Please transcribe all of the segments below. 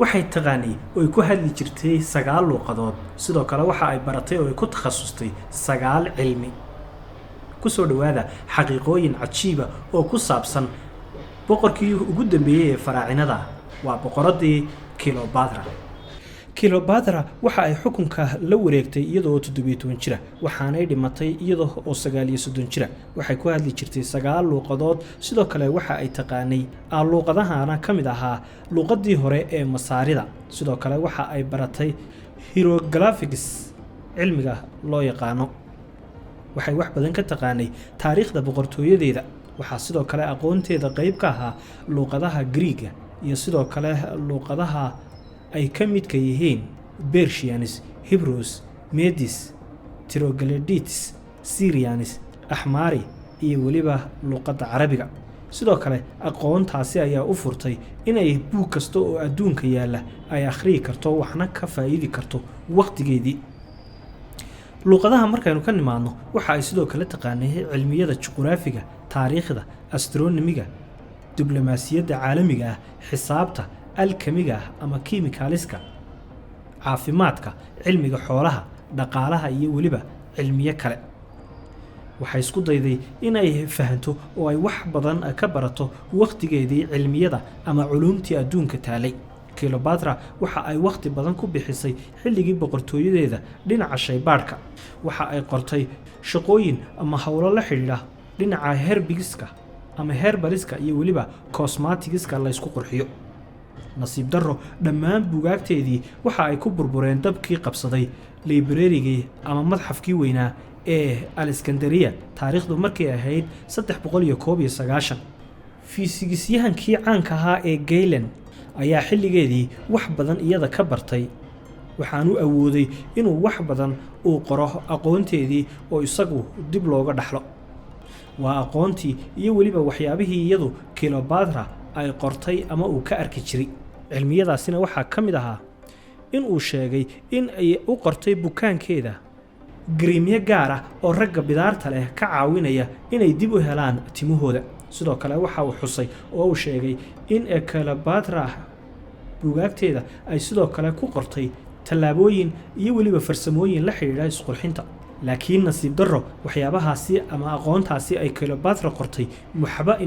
waxay taqaanay oo ay ku hadli jirtay 9 luqadood sidoo kale waxa ay baratay oo ay ku takhasustay 9 cilmi ku soo dhawaada xaqiiqooyin cajiiba oo ku saabsan boqorkii ugu dambeeyay ee faraacinada waa boqoradii Cleopatra waxa ay xukunka la wareegtay iyadoo 17 jir waxaana ay dhimatay iyadoo 39 jir waxay ku hadli jirtay 9 luqadood sidoo kale waxa ay taqaanay luqadahana kamid ahaa luqadii hore ee Masaarida sidoo kale waxa ay baratay hieroglyphics cilmiga loo yaqaano waxay wax badan ka taqaanay taariikhda boqortooyadeeda waxa sidoo kale aqoonteeda qayb ka ahaa luqadaha Greek iyo sidoo kale luqadaha ay ka mid ka yihiin Persians, Hebrews, Medes, Troglodytes, Syrians, Ahmari iyo waliba luqadda Carabiga sidoo kale aqoontaasi ayaa u furtay inay buug kasta oo adduunka yaala ay akhriyi karto waxna ka faa'iidi karto waqtigeedii luqadaha markaynu ka nimaadno waxa ay sidoo kale taqaanay cilmiyada juqraafiga taariikhda astronomiga diblomaasiyadda caalamiga xisaabta alkemiga ama kiimikaaliska caafimaadka cilmiga xoolaha dhaqaalaha iyo waliba cilmiye kale waxay isku dayday inay fahanto oo ay wax badan ka barato waqtigeedii cilmiyada ama culuumtii adduunka taalay Cleopatra waxa ay waqti badan ku bixisay xilligii boqortooyadeeda dhinaca shaybaadhka waxa ay qortay shaqooyin ama hawlo la xiriira dhinaca herbigiska ama herbaliska iyo waliba cosmeticska la isku qurxiyo nasiib darro dhammaan buugaagteedii waxa ay ku burbureen dabkii qabsaday librarygii ama madxafkii weynaa ee Alexandria taariikhdu markay ahayd 319 fiisigisyahankii caanka ahaa ee Galen ayaa xilligeedii wax badan iyada ka bartay waxaanu awooday inuu wax badan uu qoro aqoonteedii oo isagu dib looga dhaxlo waa aqoontii iyo waliba waxyaabihii iyadu Cleopatra ay qortay ama uu ka arki jiray cilmiyadaasina waxa kamid ahaa in uu sheegay in ay u qortay bukaankeeda gariimyo gaar ah oo ragga bidaarta leh ka caawinaya inay dib u helaan timahooda sidoo kale waxa uu xusay oo uu sheegay in Cleopatra buugaagteeda ay sidoo kale ku qortay talaabooyin iyo waliba farsamooyin la xiriira isqurxinta laakiin nasiib darro waxyaabahaasi ama aqoontaasi ay Cleopatra qortay waxba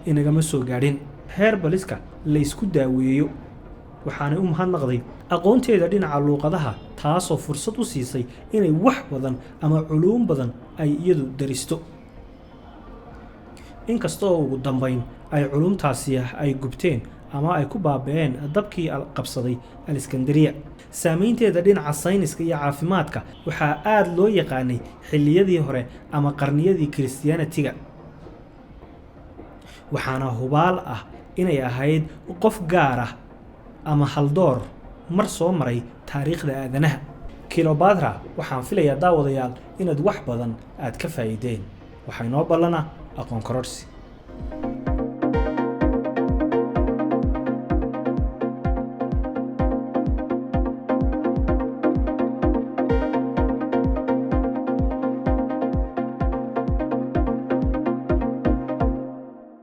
inaga ma soo gaadhin herbaliska la isku daaweeyo waxaana u mahadnaqday aqoonteeda dhinaca luqadaha taasoo fursad u siisay inay wax badan ama culuum badan ay iyadu daristo inkastoo ugu dambeyn ay culuumtaasi ay gubteen ama ay ku baabeen dabkii qabsaday Alexandria saameynteeda dhinaca sayniska iyo caafimaadka waxa aad loo yaqaanay xilliyadii hore ama qarniyadii Christianity-ga waxaana hubaal ah inay ahayd qof gaar ah ama haldoor mar soo maray taariikhda aadanaha Cleopatra waxaan filayaa daawadayaal inaad wax badan aad ka faa'iideen waxay noo balana aqoon kororsi